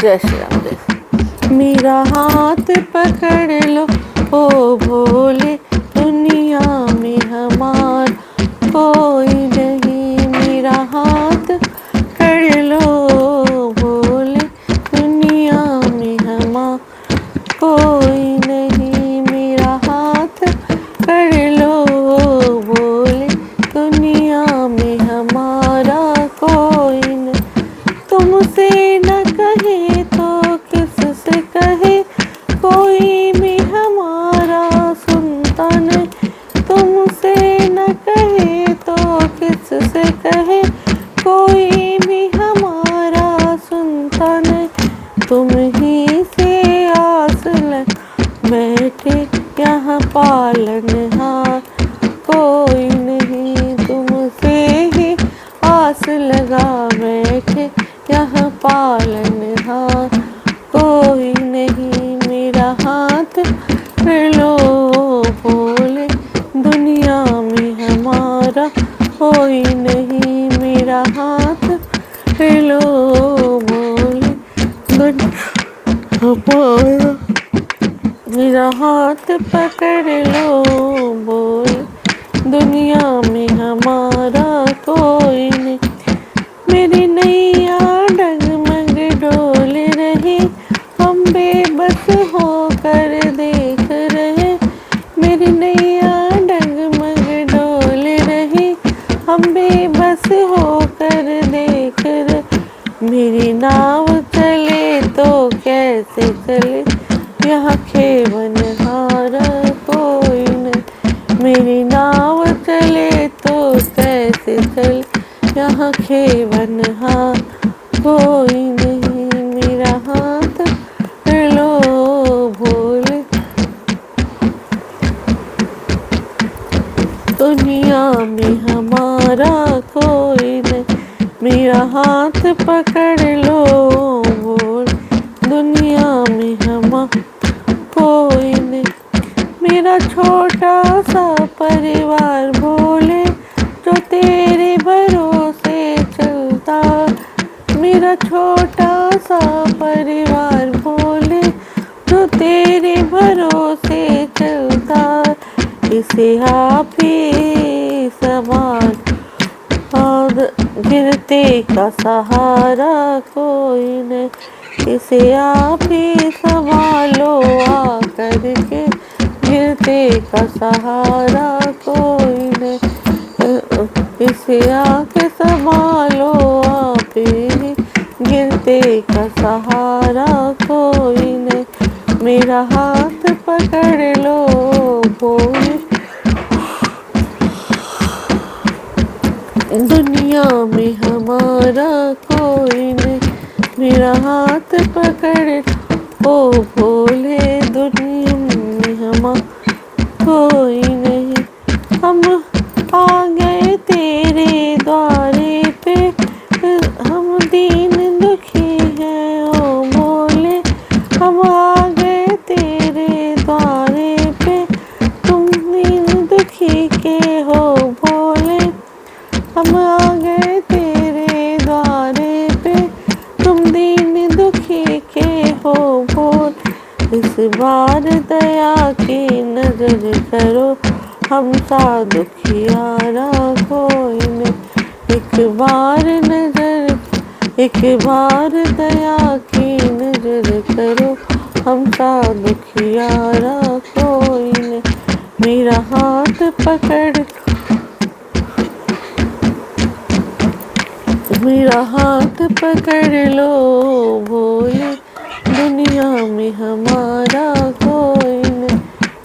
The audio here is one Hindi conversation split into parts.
जय श्री राम। जय। मेरा हाथ पकड़ लो ओ भोले, दुनिया में हमार कोई नहीं। मेरा हाथ पकड़ लो भोले, दुनिया में हमार कोई नहीं। मेरा हाथ पकड़ लो भोले, दुनिया में हमारा कोई नहीं। तुमसे न कहे तो किससे कहे, कोई भी हमारा सुनता नहीं। तुमसे न कहे तो किससे कहे, कोई भी हमारा सुनता नहीं। तुम ही से आस लग बैठे यहाँ पालनहार कोई नहीं। तुमसे ही आस लगा बैठे यहाँ पालनहार कोई नहीं। मेरा हाथ पकड़ लो भोले, दुनिया में हमारा कोई नहीं। मेरा हाथ पकड़ लो भोले, हमारा। मेरा हाथ पकड़ लो भोले, दुनिया में हमारा कोई नहीं। मेरी नैया डगमग डोल रही, हम बेबस होकर देख रहे। मेरी नैया डगमग डोल रही, हम बेबस होकर देख रहे। मेरी नाव चले तो कैसे चले, यहाँ खेवनहार कोई नहीं। मेरी नाव चले तो कैसे चले, यहाँ खेवनहार कोई नहीं। मेरा हाथ पकड़ लो भोले, दुनिया में हमारा कोई नहीं। मेरा हाथ पकड़ लो भोले, दुनिया में हमारा कोई नहीं। मेरा छोटा सा परिवार भोले, जो तेरे भरोसे चलता। मेरा छोटा सा परिवार भोले, जो तेरे भरोसे चलता। इसे आप ही संभाल, और गिरते का सहारा कोई नहीं। इसे आप ही संभालो आकर के, गिरते का सहारा कोई नहीं। इसे आके संभालो आप ही, गिरते का सहारा कोई नहीं। मेरा हाथ पकड़ लो भोले, दुनिया में हमारा कोई नहीं। मेरा हाथ पकड़ ओ भोले, दुनिया में हमारा कोई नहीं। हम आ गए तेरे द्वारे पे, हम दीन दुखी हैं ओ भोले। हम आ गए तेरे द्वारे पे, तुम दीन दुखी के हो भोले। हम आ गए तेरे द्वारे पे, तुम दीन दुखी के हो भोले। इस बार दया की नजर करो, हम सा दुखियारा कोई नहीं। एक बार दया की नजर करो, हम सा दुखियारा कोई नहीं। मेरा हाथ पकड़, मेरा हाथ पकड़ लो भोले, दुनिया में हमारा कोई नहीं।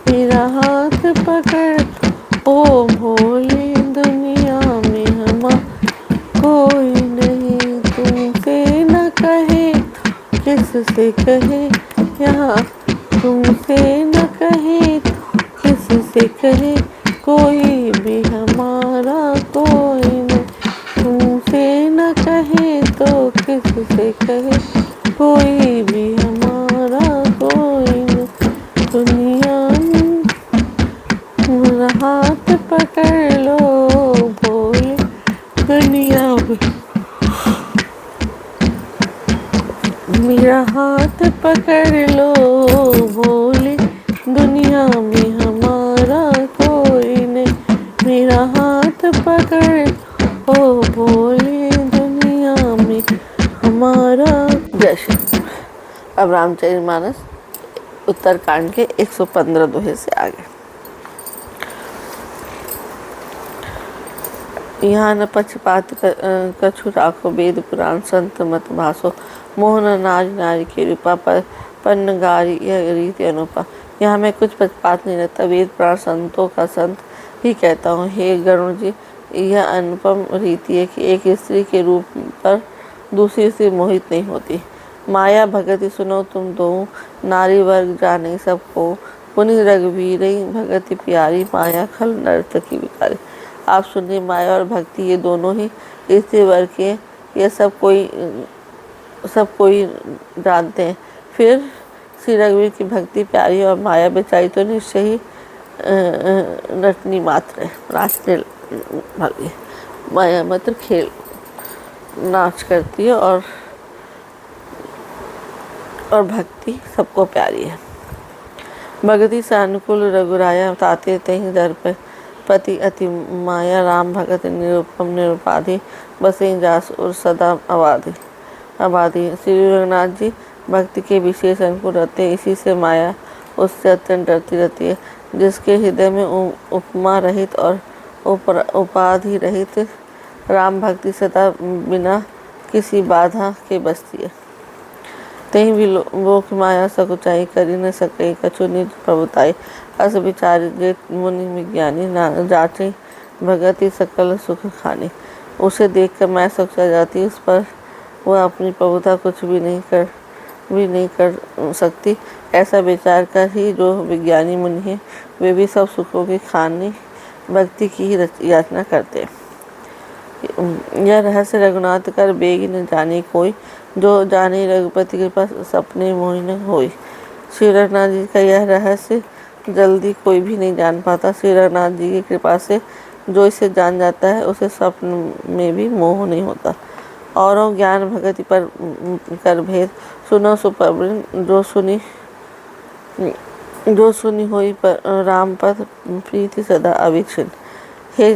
मेरा हाथ पकड़ ओ भोले, दुनिया में हमारा कोई नहीं। तुमसे न कहे किससे कहे, यहाँ तुमसे न कहे किससे कहे, कोई भी हमारा कोई नहीं। तुमसे न कहे तो किससे कहे, कोई भी हमारा कोई नहीं। दुनिया में मेरा हाथ पकड़ लो भोले, दुनिया में मेरा दुनिया में हमारा कोई नहीं, मेरा हाथ पकड़ ओ बोले दुनिया में हमारा। जय श्री। अब रामचरितमानस उत्तरकांड के 115 दोहे से आगे। यहाँ न पक्षपात कछु राखो, वेद पुराण संत मत भासो, मोहन नारी नारी के रूपा, पन्न गारी यह रीति अनुपा। यहाँ मैं कुछ पक्षपात नहीं रहता, वेद पुराण संतों का संत ही कहता हूँ। हे गरुण जी, यह अनुपम रीति है कि एक स्त्री के रूप पर दूसरी स्त्री मोहित नहीं होती। माया भगति सुनो तुम दो, नारी वर्ग जाने सबको, पुनि रघुवीर भगति प्यारी, माया खल नर्तकी विकारी। आप सुनिए, माया और भक्ति ये दोनों ही स्त्री वर्ग के, ये सब कोई जानते हैं। फिर श्री रघुवीर की भक्ति प्यारी और माया बेचारी तो निश्चय ही नटनी मात्र है, नाचने वाली। माया मात्र खेल नाच करती है और भक्ति सबको प्यारी है। भगति से अनुकूल रघुराया, ताते तहीं दर पर पति अति माया, राम भगत निरुपम निरुपाधि, बसे जास और सदा आबादी। श्री रघुनाथ जी भक्ति के विशेष अनुकूल रहते हैं, इसी से माया उससे अत्यंत डरती रहती है। जिसके हृदय में उपमा रहित और उपाधि रहित राम भक्ति सदा बिना किसी बाधा के बसती है। तहीं भी लोक माया सकुचाई, करी न सके कछु निज प्रभुताई। अस विचार जे मुनि विज्ञानी, ना जाचे भगति सकल सुख खानी। उसे देखकर मैं सकुचा जाती, उस पर वह अपनी प्रभुता कुछ भी नहीं कर सकती। ऐसा विचार कर ही जो विज्ञानी मुनि हैं, वे भी सब सुखों की खानी भक्ति की ही याचना करते हैं। यह रहस्य रघुनाथ कर बेगी न जाने कोई, जो जाने रघुपति के पास सपने मोहि न होई। श्री रघुनाथ जी का यह रहस्य जल्दी कोई भी नहीं जान पाता। श्री रघुनाथ जी की कृपा से जो इसे जान जाता है, उसे स्वप्न में भी मोह नहीं होता। और ज्ञान भगति पर कर भेद, सुनो सुप्रवृन जो सुनी होई पर राम पद प्रीति सदा अविच्छिन्न। हे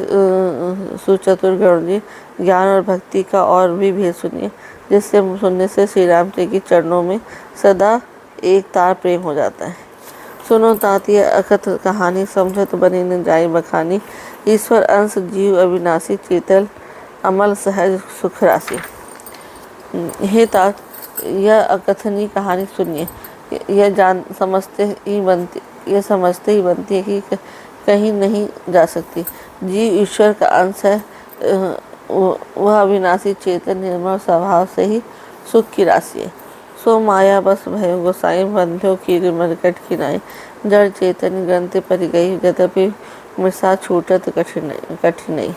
सुचतुर गरुण जी, ज्ञान और भक्ति का और भी भेद सुनिए, जिससे सुनने से श्री राम जी के चरणों में सदा एक तार प्रेम हो जाता है। सुनो ताती अकथ कहानी, समझत बनी न जाई बखानी। ईश्वर अंश जीव अविनाशी, चेतल अमल सहज सुख राशि। हे तात, यह अकथनीय कहानी सुनिए। यह समझते ही बनती है कि कहीं नहीं जा सकती। जीव ईश्वर का अंश है, वह अविनाशी चेतन निर्मल स्वभाव से ही सुख की राशि है। सो माया बस भयो गोसाई, बंध्यो की मरकट की नाई। जड़ चेतन ग्रंथि पर गई, यद्यपि मृषा छूटत कठिनाई।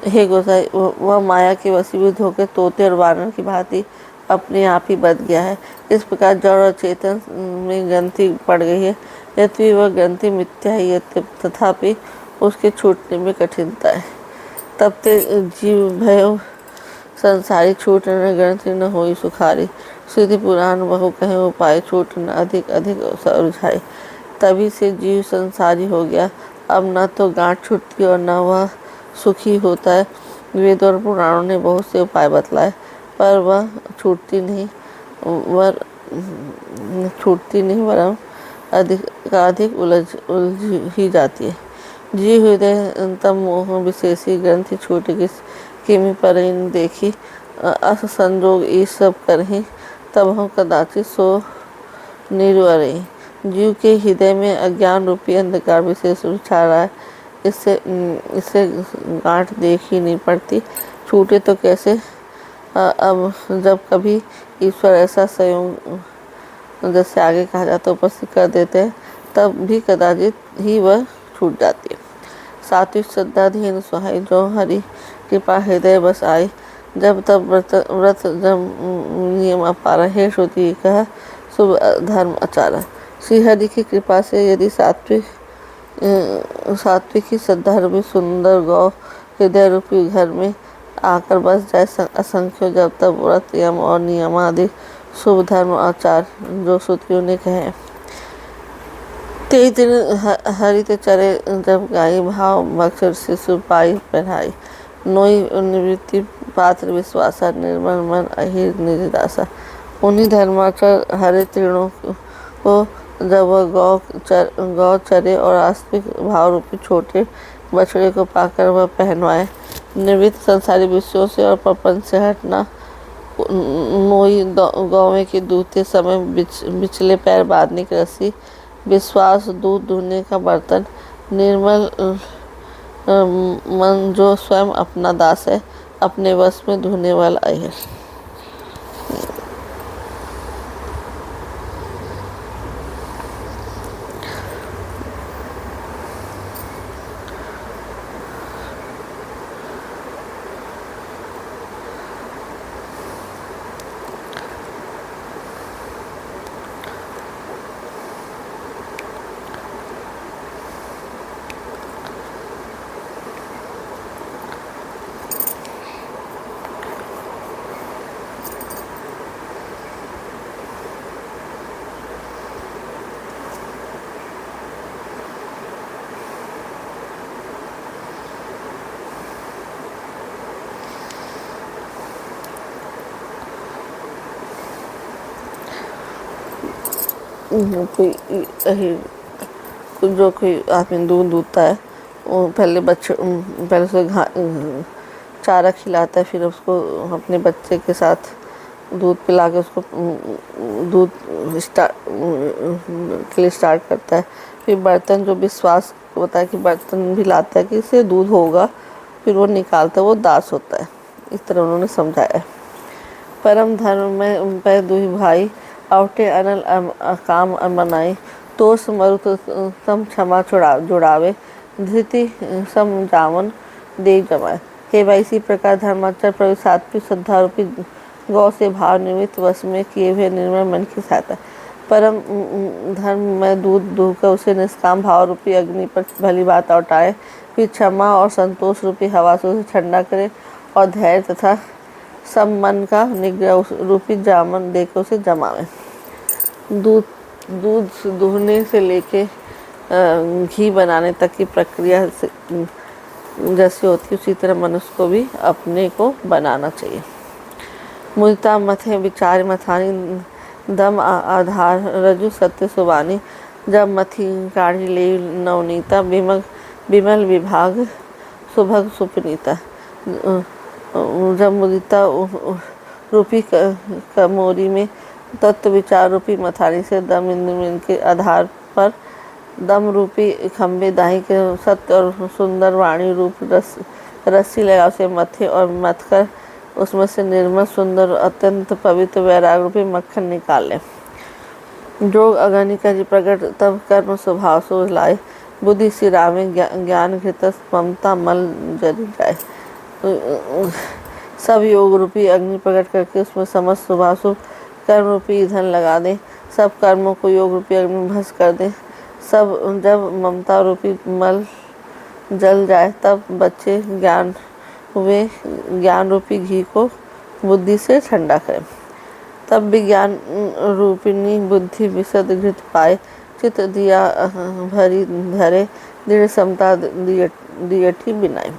हे गोसाई, वह माया के वशीभूत होकर तोते और वानर की भांति अपने आप ही बद गया है। इस प्रकार जड़ और चेतन में ग्रंथि पड़ गई है, यद्यपि वह ग्रंथि मिथ्या है, तथापि उसके छूटने में कठिनता है। तब ते जीव भयो संसारी, छूट न ग्रंथि न होई सुखारी। श्रुति पुराण बहु कहे उपाय, छूट न अधिक अधिक रुझाई। तभी से जीव संसारी हो गया, अब न तो गांठ छूटती और न वह सुखी होता है। वेद और पुराणों ने बहुत से उपाय बतलाए, पर वह छूटती नहीं, वरन अधिक उलझ ही जाती है। जीव हृदय तम मोह विशेषी, ग्रंथि छूट किमि पर देखी। अस संजोग ई सब करही, तब हम कदाचित सो निर्वरही। जीव के हृदय में अज्ञान रूपी अंधकार विशेष रूप छा रहा है, इससे गांठ देख ही नहीं पड़ती, छूटे तो कैसे। अब जब कभी ईश्वर ऐसा संयोग, जैसे आगे कहा जाता है, उपस्थित कर देते हैं, तब भी कदाचित ही वह छूट जाती है। सात्विक श्रद्धा धीन सुहाई, जो हरि कृपा हृदय बस आई। जब तब व्रत जब नियम अपारा, हे श्रुति कह शुभ धर्म आचारा। श्री हरि की कृपा से यदि सात्विक ही श्रद्धा रूपी सुंदर गौ हृदय रूपी घर में आकर बस जाए असंख्य जब तब व्रत यम और नियम आदि शुभ धर्म आचार जो श्रुतियों ने कहे, तेई दिन हरित चरे जब गाई भाव मक्षर शिशु पाई पहनाई नोई निवृत्ति पात्र विश्वासा निर्मल मन अहिर निजदासा। उन्हीं धर्माचर हरे तीर्णों को जब वह गौ चरे और आस्तिक भाव रूपी छोटे बछड़े को पाकर वह पहनवाए, निवृत्त संसारी विषयों से और प्रपंच से हटना, नोई गौवें की दूधते समय बिचले पैर बांधने की रस्सी, विश्वास दूध दूहने का बर्तन, निर्मल मन जो स्वयं अपना दास है, अपने वश में धोने वाला अहिर। कोई आदमी दूध दूधता है, वो पहले उसे चारा खिलाता है, फिर उसको अपने बच्चे के साथ दूध पिला के उसको दूध के लिए स्टार्ट करता है। फिर बर्तन जो विश्वास होता है कि बर्तन भी लाता है कि इससे दूध होगा, फिर वो निकालता है, वो दास होता है। इस तरह उन्होंने समझाया है। परम धर्म में पै दुहि भाई औटे अनल काम मनाई तोष मरुत सम क्षमा जुड़ावे धृति सम जावन दे जमाए। हे भाई, इसी प्रकार धर्माचर प्रवि सात्विक श्रद्धा रूपी गौ से भाव निमित्त वश में किए हुए निर्मल मन की सहायता परम धर्म में दूध दूहकर उसे निष्काम भाव रूपी अग्नि पर भली बात लौटाए, फिर क्षमा और संतोष रूपी हवा से उसे ठंडा करे और धैर्य तथा सब मन का निग्रह रूपी जामन देकर उसे जमावे। दूध दूहने से लेके घी बनाने तक की प्रक्रिया जैसी होती है, उसी तरह मनुष्य को भी अपने को बनाना चाहिए। मुदिता मथे विचार मथानी दम आधार रजु सत्य सुबानी जब मथी काढ़ी ले नवनीता विमल विभाग सुभग सुपनीता। जब मुदिता रूपी कमोरी में तत्व विचार रूपी मथानी से दम इंद्र के आधार पर दम रूपी खम्बे दाही के सत्य और सुंदर वाणी रूप रस्सी लगा उसे मथे और मथकर उसमें से निर्मल सुंदर अत्यंत पवित्र वैराग रूपी मक्खन निकाल ले। जोग अगनी करी प्रकट तब कर्म स्वभाव सो लाए बुद्धि सिरा में ज्ञान घृत ममता मल जरी जाए। सब योग रूपी अग्नि प्रकट करके उसमें समस्त स्वभाव शुभ कर्म रूपी ईंधन लगा दे, सब कर्मों को योग रूपी अग्नि में भस्म कर दे। सब जब ममता रूपी मल जल जाए तब बच्चे ज्ञान रूपी घी को बुद्धि से ठंडा करें। तब विज्ञान रूपिणी बुद्धि विशद घृत पाए, चित्त दिया भरी धरे दृढ़ समता दियठी बिनाई।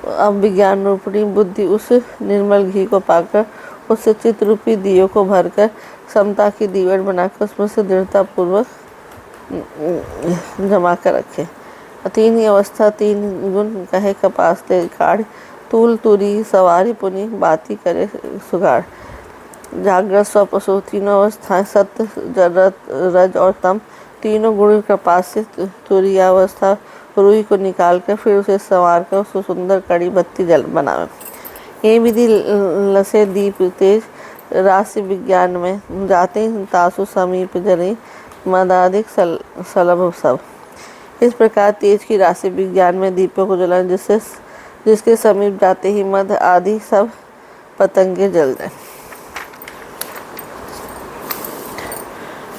अब विज्ञान रूपिणी बुद्धि उस निर्मल घी को पाकर उससे चित्त रूपी दियों को भरकर समता की दीवट बनाकर उसमें से दृढ़ता पूर्वक जमा कर रखे। तीन ही अवस्था तीन गुण कहे कपास ते काढ़ तूल तुरी सवारी पुनि बाती करे सुगाड़। जागृत स्वप्न सो तीनों अवस्थाएं सत्य रज और तम तीनों गुण कपास से तुरी अवस्था रुई को निकाल कर फिर उसे संवार कर उसको सुंदर कड़ी बत्ती जल बनावे। ये विधि लसे दीप तेज राशि विज्ञान में जाते तासु समीप जने मदाधिक सलभ सब। इस प्रकार तेज की राशि विज्ञान में दीपों को जलाने जिसके समीप जाते ही मद आदि सब पतंगे जल जाए।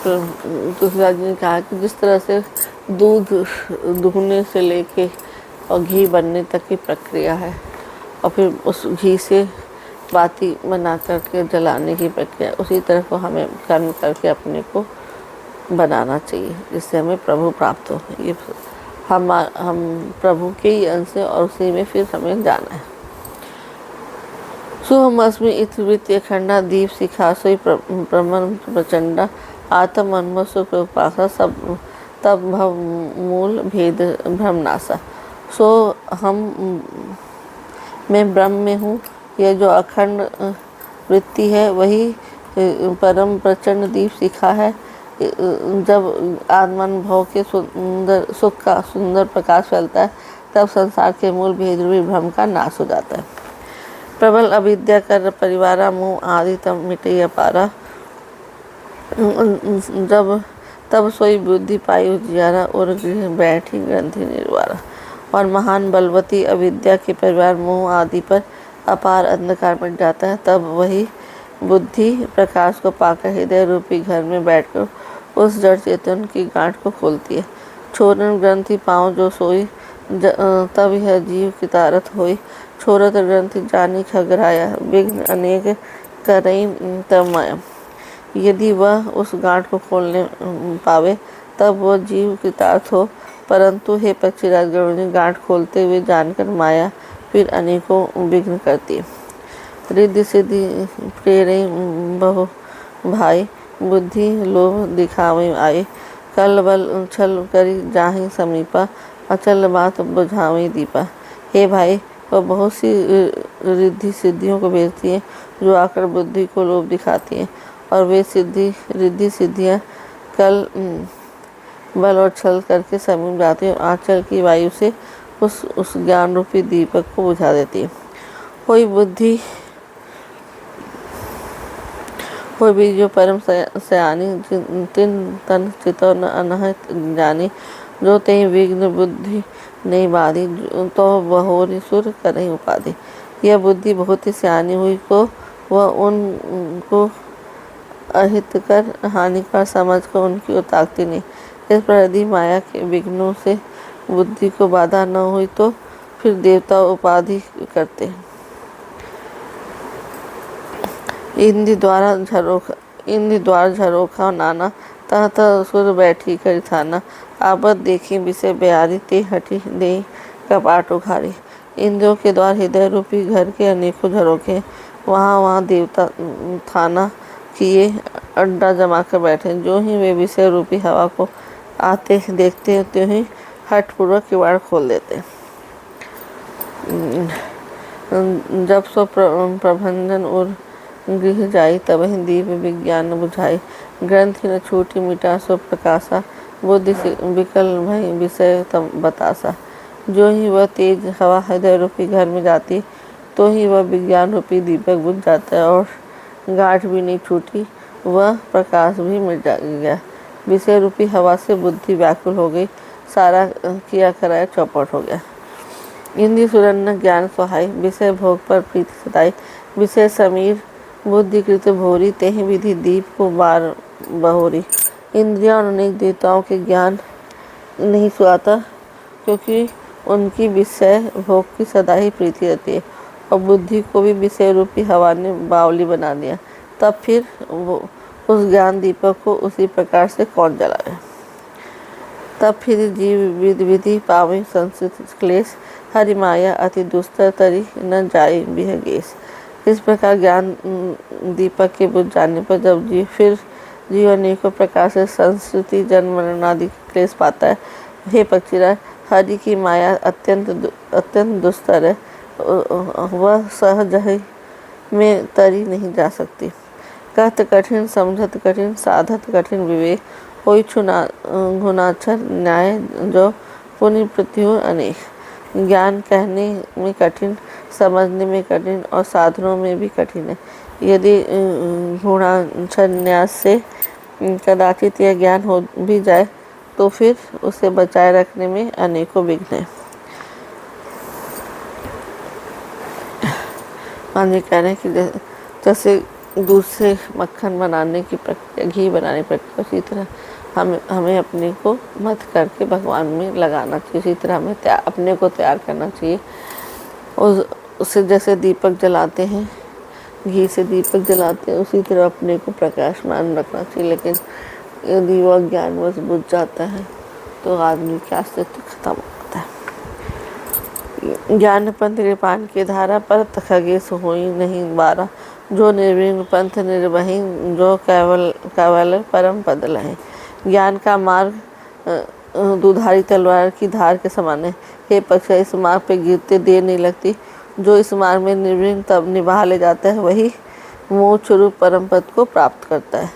तुलसीदास जी ने कहा कि जिस तरह से दूध दूहने से लेके और घी बनने तक की प्रक्रिया है और फिर उस घी से बाती बना करके जलाने की प्रक्रिया, उसी तरह को हमें कर्म करके अपने को बनाना चाहिए जिससे हमें प्रभु प्राप्त हो। ये हम प्रभु के ही अंश हैं और उसी में फिर हमें जाना है। सोहमस्मि इतिवृत्ति अखंडा दीप शिखा सोई प्रमन प्रचंडा आत्म अनुभव सुख उपासा सब तब भव मूल भेद भ्रमनासा। सो हम मैं ब्रह्म में हूँ, यह जो अखंड वृत्ति है वही परम प्रचंड दीप शिखा है। जब आत्मानुभव के सुंदर सुख का सुंदर प्रकाश फैलता है तब संसार के मूल भेद रूपी भ्रम का नाश हो जाता है। प्रबल अविद्या कर परिवारा मोह आदि तब मिटे अपारा, जब तब सोई बुद्धि पाई उजियारा और गृह बैठी ग्रंथि निर्वारा। और महान बलवती अविद्या के परिवार मोह आदि पर अपार अंधकार मिट जाता है, तब वही बुद्धि प्रकाश को पाकर हृदय रूपी घर में बैठकर उस जड़ चेतन की गांठ को खोलती है। छोरन ग्रंथि पाँव जो सोई तब यह जीव कितारत होई, छोरत ग्रंथि जानी खगराया विघ्न अनेक करई तब माया। यदि वह उस गांठ को खोलने पावे तब वह जीव कृतार्थ हो, परंतु हे पक्षीराज गरुड़, गांठ खोलते हुए जानकर माया फिर अनेकों विघ्न करती है। रिद्धि सिद्धि प्रेरे बहु भाई, बुद्धि लोभ दिखावे आए, कल बल छल करी जाहि समीपा, अचल बात बुझावे दीपा। हे भाई, वह बहुत सी रिद्धि सिद्धियों को भेजती है जो आकर बुद्धि को लोभ दिखाती हैं, और वे रिद्धि सिद्धियाँ कल बल और छल करके समीप जाती हैं और आंचल की वायु से उस ज्ञान रूपी दीपक को बुझा देती है। कोई बुद्धि कोई भी जो परम सयानी तिन तन चितो न अनह जानी, जो ते विघ्न बुद्धि नहीं बाधी, तो बहोरी सुर करही उपाधि। यह बुद्धि बहुत ही सयानी हुई को वह उनको अहितकर हानिकर समझकर उनकी ताकती नहीं। इस पर यदि माया के विघ्नों से बुद्धि को बाधा न हुई तो फिर देवता उपाधि करते हैं। इंद्र द्वार झरोखा नाना, तह तह सुर बैठी कर थाना, आपत देखी विषय बिहारी, ते हटी दे कपाट उघारी। इंद्रियों के द्वार हृदय रूपी घर के अनेकों झरोखे, वहाँ देवता थाना किए अड्डा जमा कर बैठे। जो ही वे विषय रूपी हवा को आते देखते त्यों ही हठपूर्वक किवाड़ खोल देते। जब सो प्रभंजन और गृह जाई, तब ही दीप विज्ञान बुझाई, ग्रंथि न छूटी मिटा सो प्रकाशा, बुद्धि विकल भई विषय तब बतासा। जो ही वह तेज हवा हृदय रूपी घर में जाती तो ही वह विज्ञान रूपी दीपक बुझ जाता है और गांठ भी नहीं छूटी, वह प्रकाश भी मिट गया। विषय रूपी हवा से बुद्धि व्याकुल हो गई, सारा किया कराया चौपट हो गया। इंद्रिय सुरन्न ज्ञान सुहाई, विषय भोग पर प्रीति सताई, विषय समीर बुद्धिकृत भोरी, तेहि विधि दीप को बार बहोरी। इंद्रियां और अनेक देवताओं के ज्ञान नहीं सुहाता, क्योंकि उनकी विषय भोग की सदा ही प्रीति रहती है, और बुद्धि को भी विषय रूपी हवा ने बावली बना दिया। तब फिर वो उस ज्ञान दीपक को उसी प्रकार से कौन जलाए। तब फिर जीव विधि पावे संस्कृत क्लेश, हरि माया अति दुस्तर तरी न जाए बिहगेश। इस प्रकार ज्ञान दीपक के बुझ जाने पर जब जीव अनेकों प्रकार से संस्कृति जन्म मरण आदि क्लेश पाता है, हे पक्षीराज, हरि की माया अत्यंत दुस्तर है, वह सहज ही में तरी नहीं जा सकती। कहत कठिन समझत कठिन, साधत कठिन विवेक, होई गुणाक्षर न्याय जो पुनि प्रत्यु अनेक। ज्ञान कहने में कठिन, समझने में कठिन और साधनों में भी कठिन है। यदि गुणाक्षर न्याय से कदाचित यह ज्ञान हो भी जाए तो फिर उसे बचाए रखने में अनेकों विघ्न हैं। मान जी कह रहे हैं कि जैसे दूध से मक्खन बनाने की प्रक्रिया, घी बनाने की प्रक्रिया, उसी तरह हमें अपने को मत करके भगवान में लगाना चाहिए। इसी तरह हमें अपने को तैयार करना चाहिए। उससे जैसे दीपक जलाते हैं, घी से दीपक जलाते हैं, उसी तरह अपने को प्रकाशमान रखना चाहिए। लेकिन यदि वह ज्ञानवश बुझ जाता है तो आदमी का अस्तित्व खत्म होता है। ज्ञान पंथ कृपान की धारा पर खगेश होई नहीं बारा, जो निर्विघ्न पंथ निर्वही, जो केवल परम पद लहे। ज्ञान का मार्ग दुधारी तलवार की धार के समान है। हे पक्ष, इस मार्ग पे गिरते देर नहीं लगती। जो इस मार्ग में निर्विघ्न तब निभा ले जाता है वही मोक्ष रूप परम पद को प्राप्त करता है।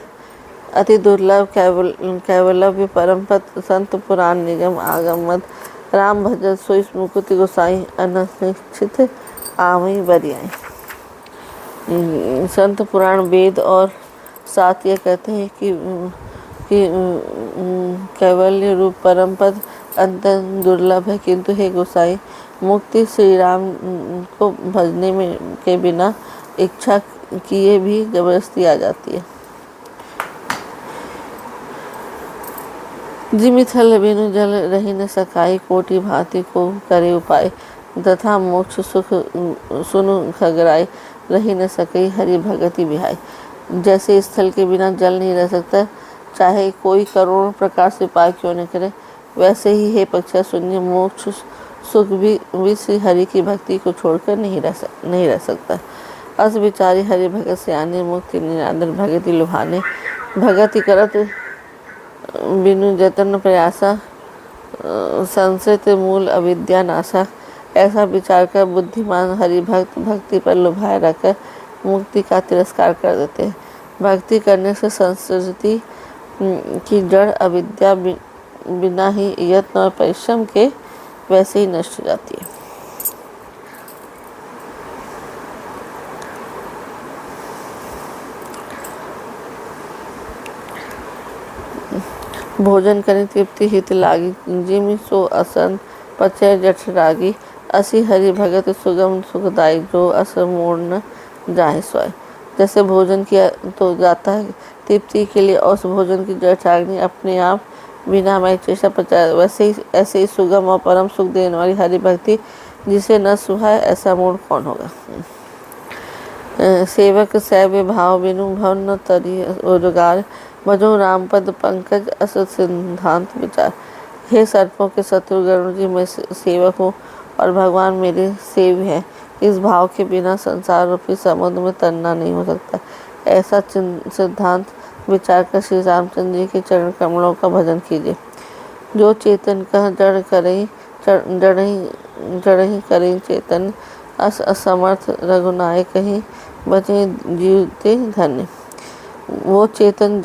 अति दुर्लभ कैवल्य परम पद संत पुराण निगम आगम मद, राम भजन सोई मुकुति गोसाई, अनिश्चित आवई बरियाई। संत पुराण वेद और साथ ये कहते हैं कि कैवल्य रूप परम पद अत्यंत दुर्लभ है, किंतु हे गोसाई, मुक्ति श्री राम को भजने में के बिना इच्छा किए भी जबरदस्ती आ जाती है। जिमि थल बिनु जल रही न सकाई, कोटि भांति को करे उपाय, तथा मोक्ष सुख सुनु खगराई, रही न सकई हरि भगति बिहाई। जैसे स्थल के बिना जल नहीं रह सकता, चाहे कोई करोड़ों प्रकार से उपाय क्यों न करे, वैसे ही हे पक्षा शून्य मोक्ष सुख भी श्री हरि की भक्ति को छोड़कर नहीं रह सकता। अस विचारी हरि भगत से आने, मुक्ति निरादर भगति लुभाने, भगति करत बिनु जतन प्रयासा, संसित मूल अविद्या नाशा। ऐसा विचार कर बुद्धिमान हरि भक्त भक्ति पर लुभाए रखकर मुक्ति का तिरस्कार कर देते हैं। भक्ति करने से संस्कृति की जड़ अविद्या बिना ही यत्न और परिश्रम के वैसे ही नष्ट हो जाती है। भोजन करें तृप्ति हित लागी, जिमि सो असन पचय जठ रागी, असी हरि भगत सुगम सुखदाई, जो अस मोड़ न जाए सोए। जैसे भोजन किया तो जाता है तृप्ति के लिए, और उस भोजन की जड़ रागनी अपने आप बिना हमारी चेष्टा पचाए, ऐसे ही सुगम और परम सुख देने वाली हरि भक्ति जिसे न सुहाए, ऐसा मोड़ कौन होगा। सेवक सैव्य भाव बिनु भव न तरी रोजगार, भजो राम पद पंकज अस सिद्धांत विचार। हे सर्पों के शत्रु गरुण जी, मैं सेवक हूँ और भगवान मेरे सेव्य हैं। इस भाव के बिना संसार रूपी समुद्र में तरना नहीं हो सकता। ऐसा सिद्धांत विचार कर श्री रामचंद्र जी के चरण कमलों का भजन कीजिए। जो चेतन कह जड़ करें चेतन, असमर्थ रघुनायक कहीं बचे जीवते धन्य। वो चेतन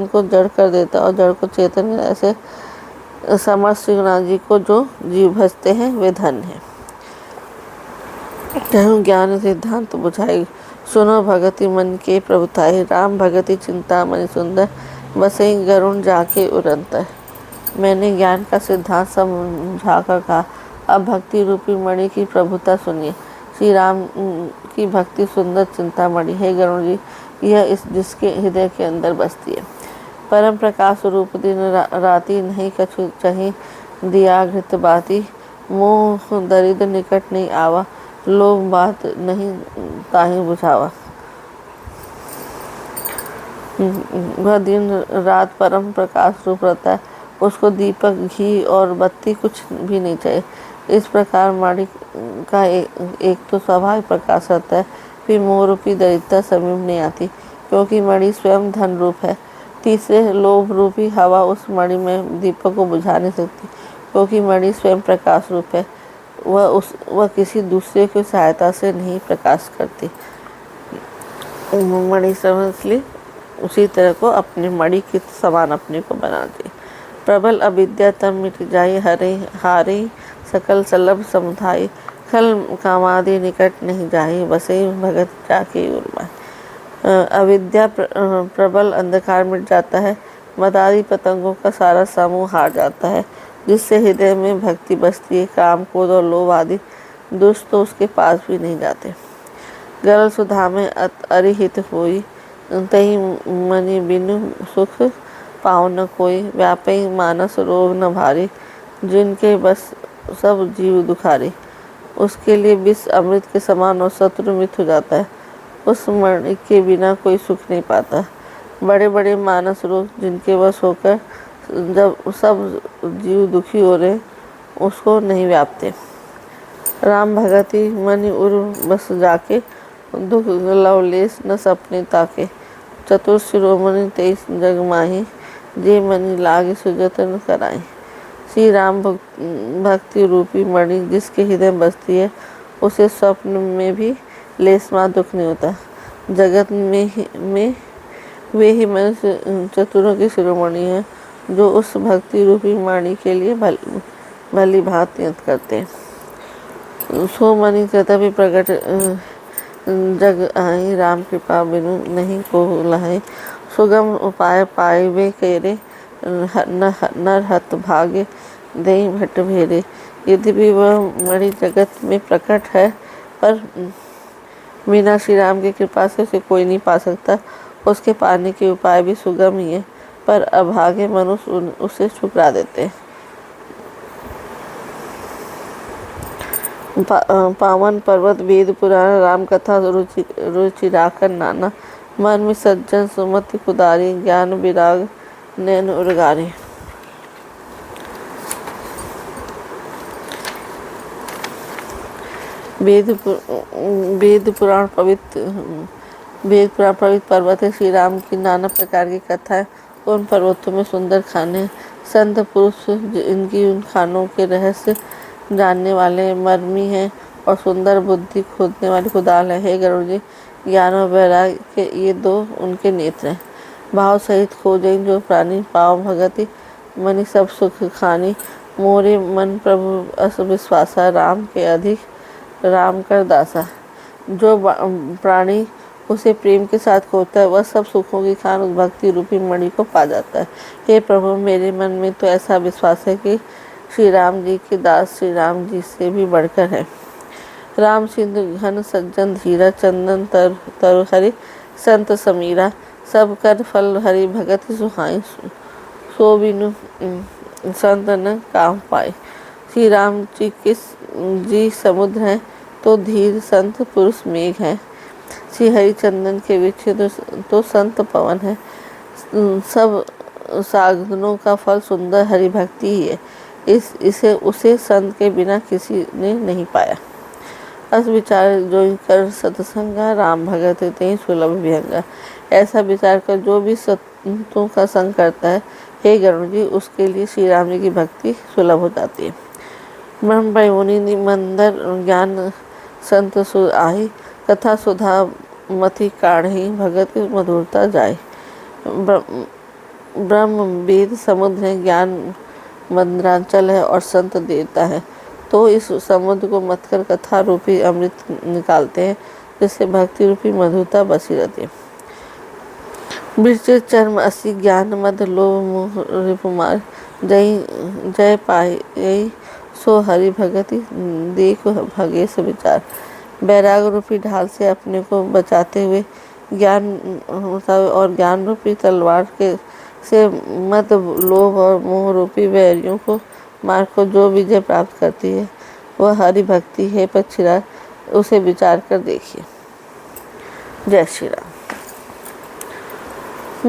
को जड़ कर देता और जड़ को चेतन, ऐसे समर्थ श्री रघुनाथ जी को जो जीव भजते हैं वे धन्य हैं। कहूँ ज्ञान सिद्धांत बुझाई, सुनो भगति मन के प्रभुताई, राम भगति चिंता मन सुंदर, बसई गरुण जाके उड़ंतर। मैंने ज्ञान का सिद्धांत समझा कर कहा, अब भक्ति रूपी मणि की प्रभुता सुनिए। श्री राम की भक्ति सुंदर चिंता मणि है गरुण जी, यह जिसके हृदय के अंदर बसती है। परम प्रकाश रूप दिन राति, नहीं कछु चही दिया घृत बाती, मोह दरिद्र निकट नहीं आवा, लोभ बात नहीं ताहि बुझावा। वह दिन रात परम प्रकाश रूप रहता है, उसको दीपक घी और बत्ती कुछ भी नहीं चाहिए। इस प्रकार मणि का एक तो स्वाभाविक प्रकाश रहता है, फिर मोह रूपी दरिद्रता समीप नहीं आती, क्योंकि मणि स्वयं धन रूप है। तीसरे लोभ रूपी हवा उस मणि में दीपक को बुझा नहीं सकती, क्योंकि मणि स्वयं प्रकाश रूप है। वह किसी दूसरे की सहायता से नहीं प्रकाश करती। मणि समझ ली, उसी तरह को अपने मणि के समान अपने को बनाती। प्रबल अविद्या तम मिट जाई, हारे सकल सलभ समुदाय, खल कामादि निकट नहीं जाई, बसे भगत जाके उर्माए। अविद्या प्रबल अंधकार मिट जाता है, मदारी पतंगों का सारा समूह हार जाता है, जिससे हृदय में भक्ति बसती है। काम क्रोध और लोभ आदि दुष्ट तो उसके पास भी नहीं जाते। गरल सुधा में अरिहित होई, तही मनि बिनु सुख पाओ न कोई, व्यापी मानस रोग न भारी, जिनके बस सब जीव दुखारी। उसके लिए विष अमृत के समान और शत्रु मित हो जाता है। उस मणि के बिना कोई सुख नहीं पाता। बड़े बड़े मानस रोग जिनके वश होकर जब सब जीव दुखी हो रहे उसको नहीं व्यापते। राम भगति मनि उर बस जाके, दुख लवलेस न सपने ताके। चतुर शिरोमणि 23 जग माही, जे मनि लागे सुजतन कराई। श्री राम भक्ति रूपी मणि जिसके हृदय बसती है, उसे स्वप्न में भी लेसमा दुख नहीं होता। जगत में वे ही मनुष्य चतुरों के शिरोमणि हैं, जो उस भक्ति रूपी मणि के लिए भली भांति यत्न करते हैं। सो मणि तथापि प्रकट जग आई, राम कृपा बिनु नहीं को लहाई। सुगम उपाय पाए वे केरे, नर हत भाग्य देई भट भेरे। यद्यपि वह मणि जगत में प्रकट है, पर बिना श्री राम की कृपा से उसे कोई नहीं पा सकता। उसके पाने के उपाय भी सुगम ही है, पर अभागे मनुष्य उसे ठुकरा देते हैं। पावन पर्वत वेद पुराण, राम कथा रुचि राखन नाना। मन में सज्जन सुमति कुदारी, ज्ञान विराग नैन उर्गारे। वेद पुराण पवित्र पर्वत है। श्री राम की नाना प्रकार की कथाएं उन पर्वतों में सुंदर खाने। संत पुरुष इनकी उन खानों के रहस्य जानने वाले मर्मी हैं और सुंदर बुद्धि खोदने वाले कुदाल है। हे गरुड़ जी, ज्ञान और वैराग्य के ये दो उनके नेत्र हैं। भाव सहित खोजें जो प्राणी पाव भगति, मनि सब सुख खानी। मोरे मन प्रभु अस विश्वासा, राम के अधिक राम कर दासा। जो प्राणी उसे प्रेम के साथ खोता है, वह सब सुखों की खान उस भक्ति रूपी मणि को पा जाता है। हे प्रभु, मेरे मन में तो ऐसा विश्वास है कि श्री राम जी के दास श्री राम जी से भी बढ़कर है। राम सिंधु घन सज्जन धीरा, चंदन तरु हरि संत समीरा। सब कर फल हरि भगत सुहाई, सो बिनु संत न काम पाए। श्री राम जी समुद्र हैं, तो धीर संत पुरुष मेघ हैं। श्री हरिचंदन के वृक्ष तो संत पवन है। सब साधनों का फल सुंदर हरि भक्ति ही है। उसे संत के बिना किसी ने नहीं पाया। अस विचार जो कर सत्संगा, राम भगत ते सुलभ विहंगा। ऐसा विचार कर जो भी संतों का संग करता है, हे गरुड़ जी, उसके लिए श्री राम जी की भक्ति सुलभ हो जाती है। ब्रह्म पयोनि मंदर ज्ञान संत सुर आही, कथा सुधा मति काढ़ी, भगत मधुरता जाए। ब्रह्म वेद समुद्र है, ज्ञान मंद्रांचल है और संत देवता है। तो इस समुद्र को मत कर कथा रूपी अमृत निकालते हैं, जिससे भक्ति रूपी मधुरता बसी रहती है। वृक्ष चर्म असी, ज्ञान मद लोभ मोह रिपुमार। जय पाए सो हरि भगति, देख भगेश विचार। बैराग रूपी ढाल से अपने को बचाते हुए ज्ञान रूपी तलवार से मद लोभ और मोह रूपी वैरियों को मार को जो विजय प्राप्त करती है, वह हरि भक्ति है। पक्षीराज, उसे विचार कर देखिए। जय श्री राम।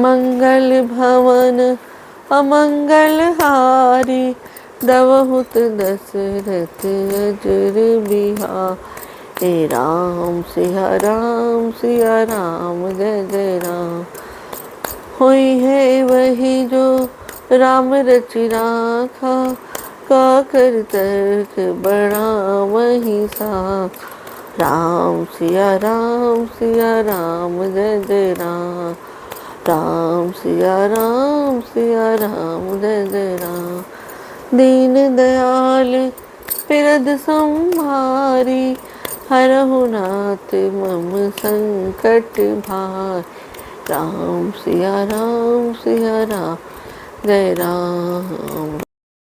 मंगल भवन अमंगल हारी, दवहुत दशरथ अजर बिहार। हे राम सिया राम सिया राम, जय जय राम। होई है वही जो राम रचि राखा, का कर तर्क बड़ा वही सा। राम सिया राम सिया राम, जय जय राम। राम सिया राम सिया राम, जय जय राम। दीन दयाल पिरद संहारी, हरहु नाथ मम संकट भार। राम सिया राम, जय राम।